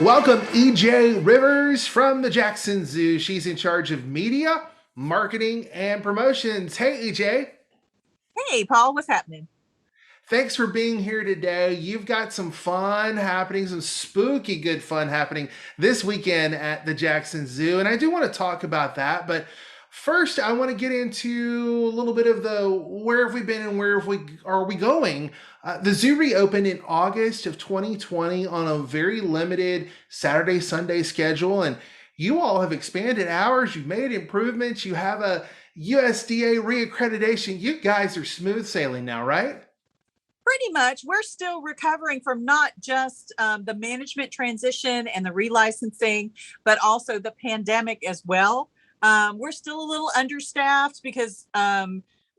Welcome, EJ Rivers from the Jackson Zoo. She's in charge of media, marketing, and promotions. Hey, EJ. Hey, Paul, what's happening? Thanks for being here today. You've got some fun happening, some spooky good fun happening this weekend at the Jackson Zoo. And I do want to talk about that. But first, I want to get into a little bit of the where have we been and where have we are we going. The zoo reopened in August of 2020 on a very limited Saturday, Sunday schedule. And you all have expanded hours, you've made improvements, you have a USDA reaccreditation. You guys are smooth sailing now, right? Pretty much, we're still recovering from not just the management transition and the relicensing, but also the pandemic as well. We're still a little understaffed because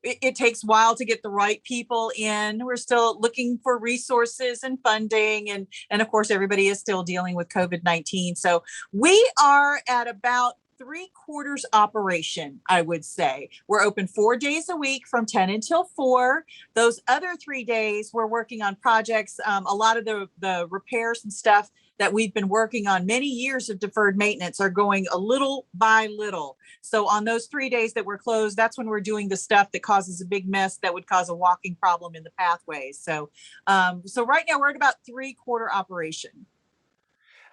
it takes a while to get the right people in. We're still looking for resources and funding, and of course, everybody is still dealing with COVID-19. So we are at about three-quarters operation, I would say. We're open 4 days a week from 10 until 4. Those other 3 days, we're working on projects. A lot of the repairs and stuff that we've been working on, many years of deferred maintenance, are going a little by little. So on those 3 days that we're closed, that's when we're doing the stuff that causes a big mess that would cause a walking problem in the pathways. So right now we're at about three-quarter operation.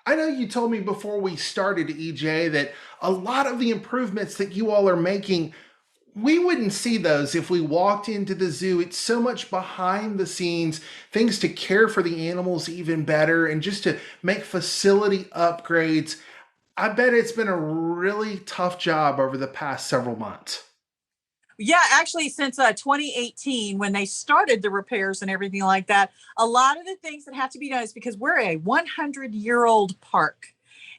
I know you told me before we started, EJ, that a lot of the improvements that you all are making, we wouldn't see those if we walked into the zoo. It's so much behind the scenes, things to care for the animals even better, and just to make facility upgrades. I bet it's been a really tough job over the past several months. Yeah, actually, since 2018, when they started the repairs and everything like that, a lot of the things that have to be done is because we're a 100-year-old park.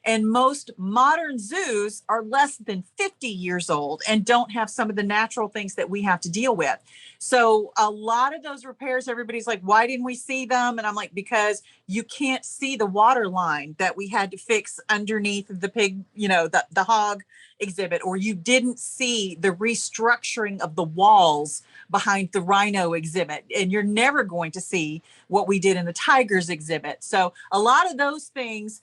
And most modern zoos are less than 50 years old and don't have some of the natural things that we have to deal with. So a lot of those repairs, everybody's like, why didn't we see them? And I'm like, because you can't see the water line that we had to fix underneath the pig, the hog exhibit, or you didn't see the restructuring of the walls behind the rhino exhibit. And you're never going to see what we did in the tigers exhibit. So a lot of those things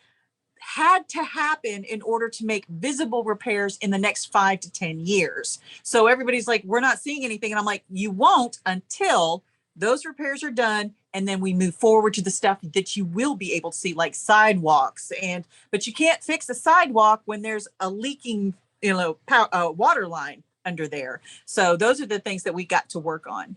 had to happen in order to make visible repairs in the next 5 to 10 years. So everybody's like, we're not seeing anything. And I'm like, you won't until those repairs are done. And then we move forward to the stuff that you will be able to see, like sidewalks. But you can't fix a sidewalk when there's a leaking, water line under there. So those are the things that we got to work on.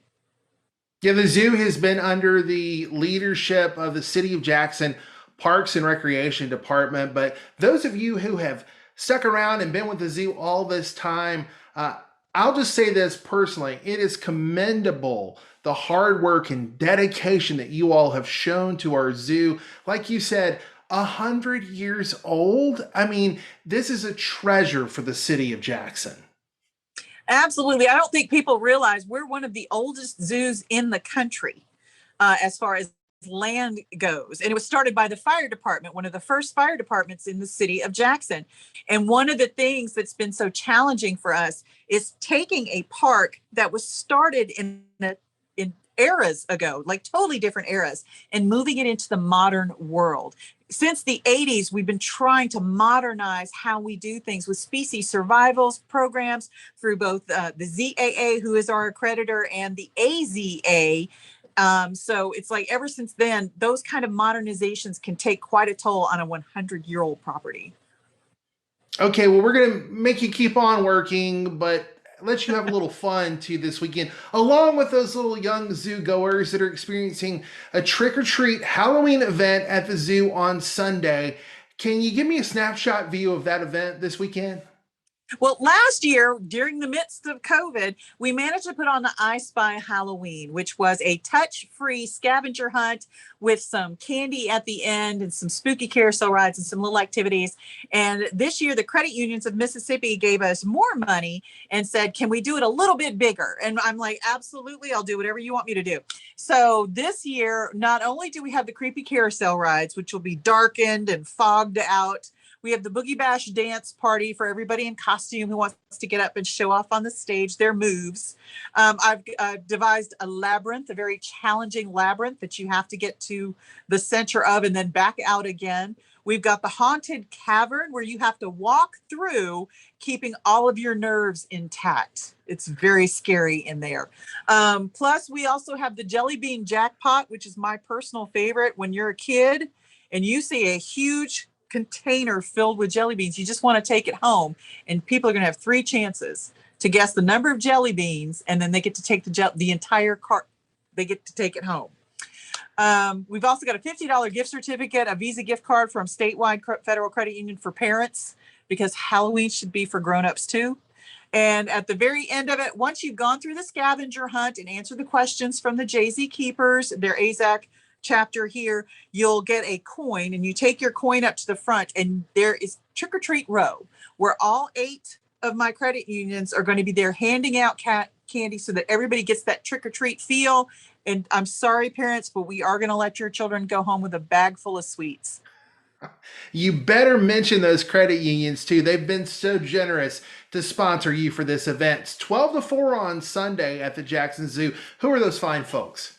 Yeah, the zoo has been under the leadership of the City of Jackson Parks and Recreation Department. But those of you who have stuck around and been with the zoo all this time, I'll just say this personally: it is commendable the hard work and dedication that you all have shown to our zoo. Like you said, 100 years old. I mean, this is a treasure for the city of Jackson. Absolutely. I don't think people realize we're one of the oldest zoos in the country as far as land goes. And it was started by the fire department, one of the first fire departments in the city of Jackson. And one of the things that's been so challenging for us is taking a park that was started in eras ago, like totally different eras, and moving it into the modern world. Since the 80s, we've been trying to modernize how we do things with species survivals programs through both the ZAA, who is our accreditor, and the AZA. So it's like ever since then, those kind of modernizations can take quite a toll on a 100-year-old property. Okay, well, we're going to make you keep on working, but let you have a little fun too this weekend, along with those little young zoo goers that are experiencing a trick or treat Halloween event at the zoo on Sunday. Can you give me a snapshot view of that event this weekend? Well, last year, during the midst of COVID, we managed to put on the I Spy Halloween, which was a touch-free scavenger hunt with some candy at the end and some spooky carousel rides and some little activities. And this year, the credit unions of Mississippi gave us more money and said, can we do it a little bit bigger? And I'm like, absolutely, I'll do whatever you want me to do. So this year, not only do we have the creepy carousel rides, which will be darkened and fogged out, We have the Boogie Bash dance party for everybody in costume who wants to get up and show off on the stage their moves. I've devised a labyrinth, a very challenging labyrinth that you have to get to the center of and then back out again. We've got the haunted cavern where you have to walk through, keeping all of your nerves intact. It's very scary in there. Plus, we also have the jelly bean jackpot, which is my personal favorite. When you're a kid and you see a huge container filled with jelly beans, you just want to take it home. And people are going to have 3 chances to guess the number of jelly beans, and then they get to take the entire cart. They get to take it home. We've also got a $50 gift certificate, a Visa gift card from statewide federal credit union for parents, because Halloween should be for grown-ups too. And at the very end of it, once you've gone through the scavenger hunt and answered the questions from the Jay-Z Keepers, their AZAC chapter here, you'll get a coin, and you take your coin up to the front, and there is trick or treat row where all 8 of my credit unions are going to be there handing out candy so that everybody gets that trick or treat feel. And I'm sorry, parents, but we are going to let your children go home with a bag full of sweets. You better mention those credit unions too. They've been so generous to sponsor you for this event. It's 12 to 4 on Sunday at the Jackson Zoo. Who are those fine folks?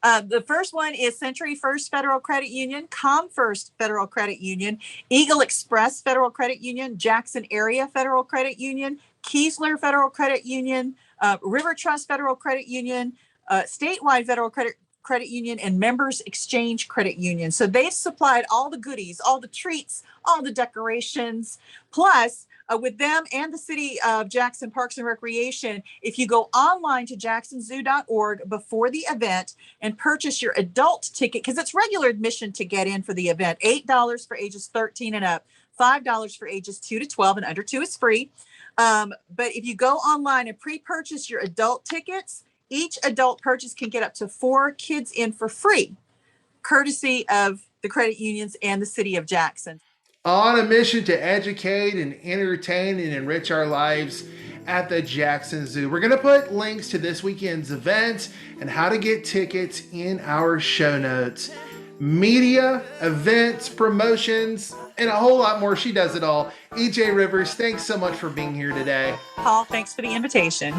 The first one is Century First Federal Credit Union, ComFirst Federal Credit Union, Eagle Express Federal Credit Union, Jackson Area Federal Credit Union, Keesler Federal Credit Union, River Trust Federal Credit Union, Statewide Federal Credit Union, and Members Exchange Credit Union. So they've supplied all the goodies, all the treats, all the decorations. Plus, with them and the City of Jackson Parks and Recreation, if you go online to jacksonzoo.org before the event and purchase your adult ticket, because it's regular admission to get in for the event, $8 for ages 13 and up, $5 for ages 2 to 12, and under 2 is free. But if you go online and pre-purchase your adult tickets, each adult purchase can get up to 4 kids in for free, courtesy of the credit unions and the City of Jackson. On a mission to educate and entertain and enrich our lives at the Jackson Zoo. We're going to put links to this weekend's event and how to get tickets in our show notes. Media, events, promotions, and a whole lot more. She does it all. EJ Rivers, thanks so much for being here today. Paul, thanks for the invitation.